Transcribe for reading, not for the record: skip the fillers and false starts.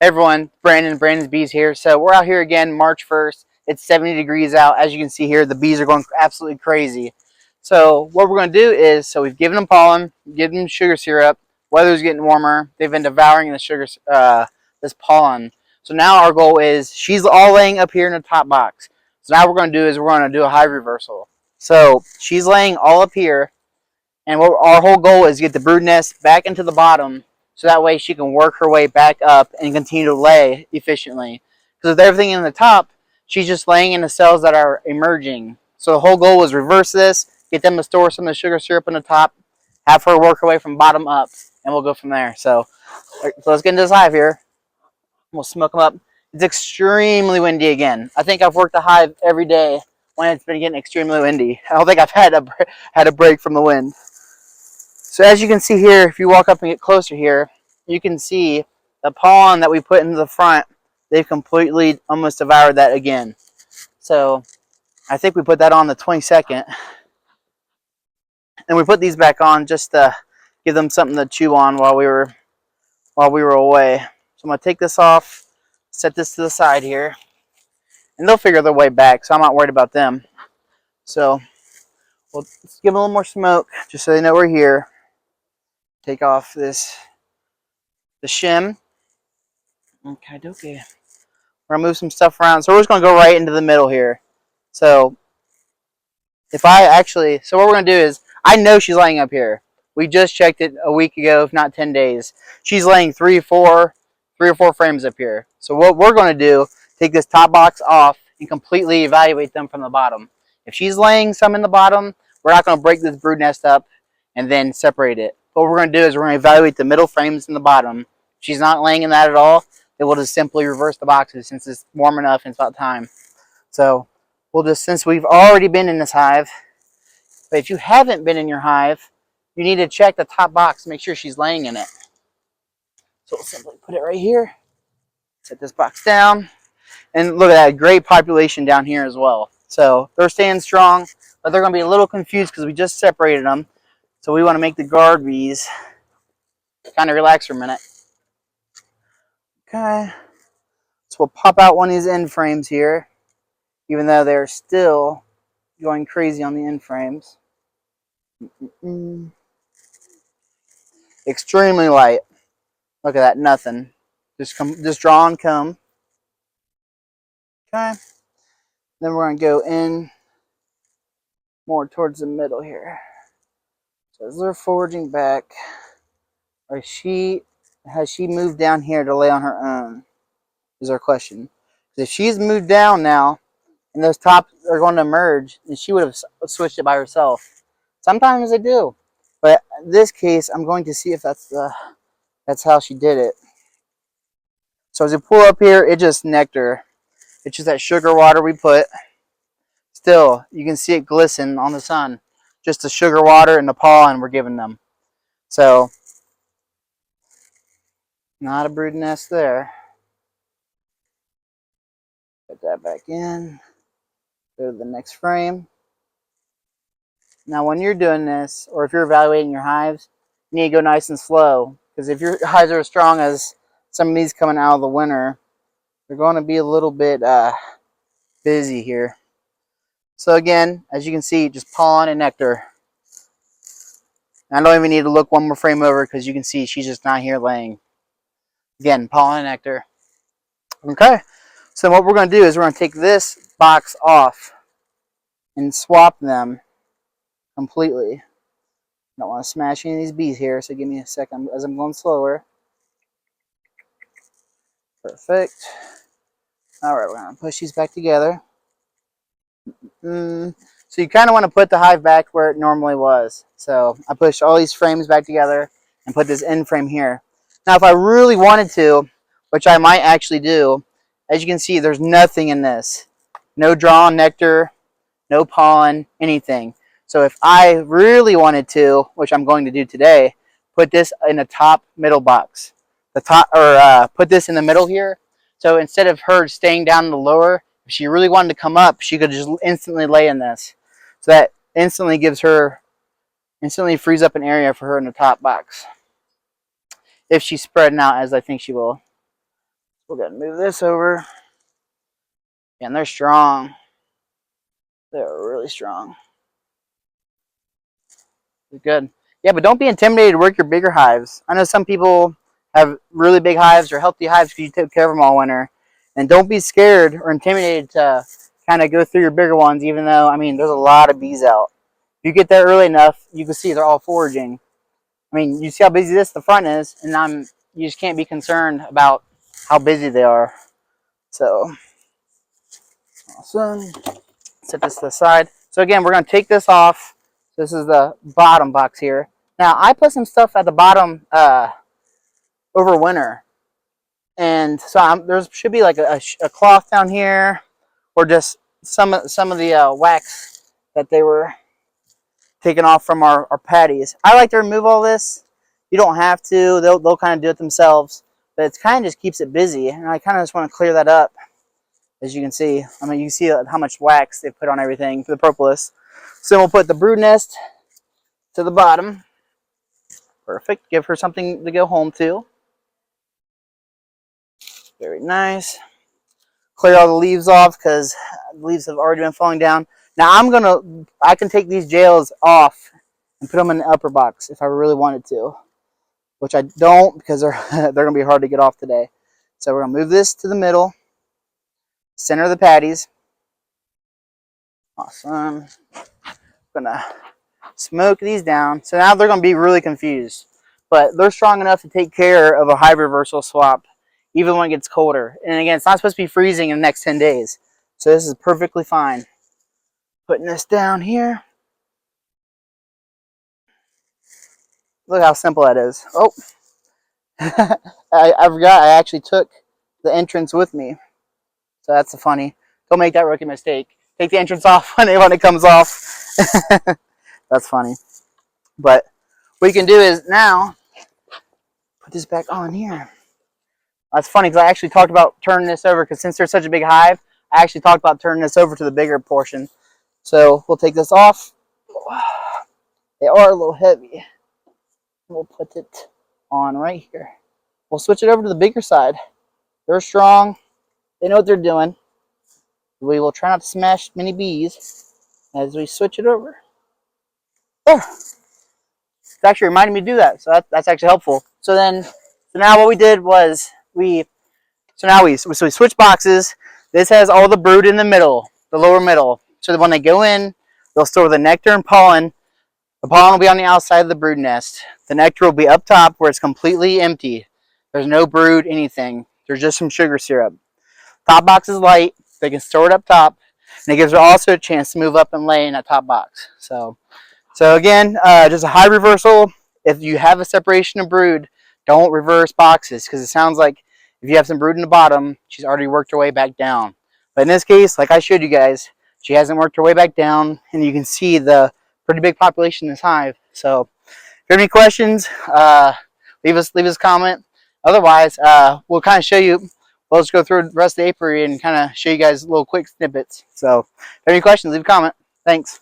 Hey everyone, Brandon's Bees here. So we're out here again, March 1st. It's 70 degrees out. As you can see here, the bees are going absolutely crazy. So what we're going to do is, we've given them pollen, given them sugar syrup. Weather's getting warmer. They've been devouring the this pollen. So now our goal is, she's all laying up here in the top box. So now what we're going to do is we're going to do a hive reversal. So she's laying all up here, and what our whole goal is to get the brood nest back into the bottom, so that way she can work her way back up and continue to lay efficiently. Because with everything in the top, she's just laying in the cells that are emerging. So the whole goal was reverse this, get them to store some of the sugar syrup in the top, have her work her way from bottom up, and we'll go from there. So let's get into this hive here. We'll smoke them up. It's extremely windy again. I think I've worked the hive every day when it's been getting extremely windy. I don't think I've had a break from the wind. So as you can see here, if you walk up and get closer here, you can see the pollen that we put into the front. They've completely almost devoured that again. So I think we put that on the 22nd. And we put these back on just to give them something to chew on while we were away. So I'm going to take this off, set this to the side here, and they'll figure their way back, so I'm not worried about them. So let's give them a little more smoke just so they know we're here. Take off the shim. Okay. We're gonna move some stuff around. So we're just gonna go right into the middle here. So what we're gonna do is, I know she's laying up here. We just checked it a week ago, if not 10 days. She's laying three or four frames up here. So what we're gonna do, take this top box off and completely evaluate them from the bottom. If she's laying some in the bottom, we're not gonna break this brood nest up and then separate it. What we're gonna do is we're gonna evaluate the middle frames in the bottom. If she's not laying in that at all, then we'll just simply reverse the boxes since it's warm enough and it's about time. So since we've already been in this hive, but if you haven't been in your hive, you need to check the top box to make sure she's laying in it. So we'll simply put it right here, set this box down, and look at that, great population down here as well. So they're staying strong, but they're going to be a little confused because we just separated them. So we want to make the guard bees kind of relax for a minute. Okay, so we'll pop out one of these end frames here, even though they're still going crazy on the end frames. Extremely light. Look at that, nothing. Just draw and comb. Okay, then we're going to go in more towards the middle here. So as they're foraging back, has she moved down here to lay on her own? Is our question. If she's moved down now, and those tops are going to emerge, then she would have switched it by herself. Sometimes they do, but in this case, I'm going to see if that's how she did it. So as you pull up here, it's just nectar. It's just that sugar water we put. Still, you can see it glisten on the sun. Just the sugar water and the pollen we're giving them. So, not a brood nest there. Put that back in. Go to the next frame. Now when you're doing this, or if you're evaluating your hives, you need to go nice and slow. Because if your hives are as strong as some of these coming out of the winter, they're going to be a little bit busy here. So again, as you can see, just pollen and nectar. I don't even need to look one more frame over because you can see she's just not here laying. Again, pollen and nectar. Okay, so what we're going to do is we're going to take this box off and swap them completely. Don't want to smash any of these bees here, so give me a second as I'm going slower. Perfect. All right, we're going to push these back together. So you kind of want to put the hive back where it normally was. So I pushed all these frames back together and put this end frame here. Now if I really wanted to, which I might actually do, as you can see, there's nothing in this. No drawn nectar, no pollen, anything. So if I really wanted to, which I'm going to do today, put this in the top middle box. Put this in the middle here. So instead of her staying down in the lower, if she really wanted to come up, she could just instantly lay in this. So that instantly frees up an area for her in the top box. If she's spreading out, as I think she will. We're going to move this over. And they're strong. They're really strong. They're good. Yeah, but don't be intimidated to work your bigger hives. I know some people have really big hives or healthy hives because you take care of them all winter. And don't be scared or intimidated to kind of go through your bigger ones, even though, I mean, there's a lot of bees out. If you get there early enough, you can see they're all foraging. I mean, you see how busy the front is, and you just can't be concerned about how busy they are. So, awesome. Set this to the side. So again, we're going to take this off. This is the bottom box here. Now, I put some stuff at the bottom over winter. And so there should be like a cloth down here, or just some of the wax that they were taking off from our patties. I like to remove all this. You don't have to. They'll kind of do it themselves. But it kind of just keeps it busy. And I kind of just want to clear that up. As you can see, I mean, you can see how much wax they put on everything for the propolis. So then we'll put the brood nest to the bottom. Perfect. Give her something to go home to. Very nice. Clear all the leaves off because the leaves have already been falling down. Now I can take these jails off and put them in the upper box if I really wanted to, which I don't because they're going to be hard to get off today. So we're going to move this to the middle, center of the patties. Awesome. Gonna smoke these down. So now they're going to be really confused, but they're strong enough to take care of a hive reversal swap even when it gets colder. And again, it's not supposed to be freezing in the next 10 days. So this is perfectly fine. Putting this down here. Look how simple that is. Oh, I forgot I actually took the entrance with me. So that's funny. Don't make that rookie mistake. Take the entrance off when it comes off. That's funny. But what you can do is now put this back on here. That's funny because I actually talked about turning this over because since there's such a big hive, I actually talked about turning this over to the bigger portion. So we'll take this off. They are a little heavy. We'll put it on right here. We'll switch it over to the bigger side. They're strong. They know what they're doing. We will try not to smash many bees as we switch it over. There. It's actually reminding me to do that, so that's actually helpful. So now what we did was we switched boxes. This has all the brood in the middle, the lower middle. So that when they go in, they'll store the nectar and pollen. The pollen will be on the outside of the brood nest. The nectar will be up top where it's completely empty. There's no brood, anything. There's just some sugar syrup. Top box is light. They can store it up top. And it gives her also a chance to move up and lay in that top box. So again, just a high reversal. If you have a separation of brood, don't reverse boxes because it sounds like if you have some brood in the bottom, she's already worked her way back down. But in this case, like I showed you guys, she hasn't worked her way back down, and you can see the pretty big population in this hive. So if you have any questions, leave us a comment. Otherwise, we'll kind of show you. We'll just go through the rest of the apiary and kind of show you guys little quick snippets. So if you have any questions, leave a comment. Thanks.